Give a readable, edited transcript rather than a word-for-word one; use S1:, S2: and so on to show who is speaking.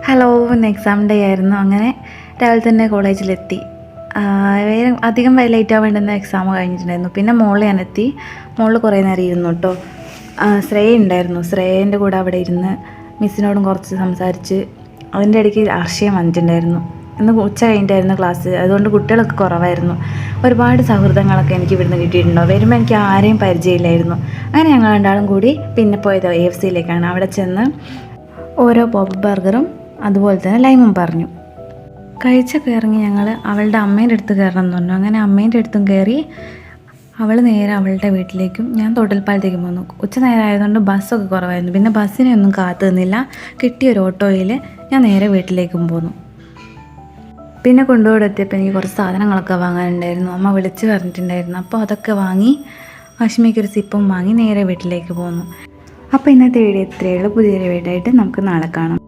S1: Hello, ഇന്ന് exam day ആയിരുന്നു. അങ്ങനെ രാവിലെ തന്നെ കോളേജിലെത്തി. വേറെ അധികം ലേറ്റ് ആവേണ്ടുന്ന എക്സാം കഴിഞ്ഞിട്ടുണ്ടായിരുന്നു. പിന്നെ മോളിൽ ഞാനെത്തി. മോളിൽ കുറേ നേരം ഇരുന്നു കേട്ടോ. ശ്രേയ ഉണ്ടായിരുന്നു. ശ്രേയേൻ്റെ കൂടെ അവിടെ ഇരുന്ന് മിസ്സിനോടും കുറച്ച് സംസാരിച്ച്. അതിൻ്റെ ഇടയ്ക്ക് അർഷയും വന്നിട്ടുണ്ടായിരുന്നു. ഇന്ന് ഉച്ച കഴിഞ്ഞിട്ടായിരുന്നു ക്ലാസ്, അതുകൊണ്ട് കുട്ടികളൊക്കെ കുറവായിരുന്നു. ഒരുപാട് സൗഹൃദങ്ങളൊക്കെ എനിക്ക് ഇവിടുന്ന് കിട്ടിയിട്ടുണ്ടോ. വരുമ്പോൾ എനിക്ക് ആരെയും പരിചയമില്ലായിരുന്നു. അങ്ങനെ ഞങ്ങൾ രണ്ടാളും കൂടി പിന്നെ പോയത് AFCയിലേക്കാണ്. അവിടെ ചെന്ന് ഓരോ പോപ്പ് ബർഗറും അതുപോലെ തന്നെ ലൈമും പറഞ്ഞു. കഴിച്ചൊക്കെ ഇറങ്ങി ഞങ്ങൾ അവളുടെ അമ്മേൻ്റെ അടുത്ത് കയറണം എന്ന് പറഞ്ഞു. അങ്ങനെ അമ്മേൻ്റെ അടുത്തും കയറി. അവൾ നേരെ അവളുടെ വീട്ടിലേക്കും ഞാൻ തൊട്ടിൽപ്പാലത്തേക്കും പോന്നു. ഉച്ച നേരം ആയതുകൊണ്ട് ബസ്സൊക്കെ കുറവായിരുന്നു. പിന്നെ ബസ്സിനൊന്നും കാത്തു നിന്നില്ല. കിട്ടിയൊരു ഓട്ടോയിൽ ഞാൻ നേരെ വീട്ടിലേക്കും പോന്നു. പിന്നെ കൊണ്ടുപോയി എത്തിയപ്പോൾ എനിക്ക് കുറച്ച് സാധനങ്ങളൊക്കെ വാങ്ങാനുണ്ടായിരുന്നു. അമ്മ വിളിച്ച് പറഞ്ഞിട്ടുണ്ടായിരുന്നു. അപ്പോൾ അതൊക്കെ വാങ്ങി അശ്മിക്കൊരു സിപ്പും വാങ്ങി നേരെ വീട്ടിലേക്ക് പോന്നു. അപ്പോൾ ഇന്നത്തെ വീഡിയോ ഇത്രയേ ഉള്ളൂ. പുതിയൊരു വീഡിയോ ആയിട്ട് നമുക്ക് നാളെ കാണാം.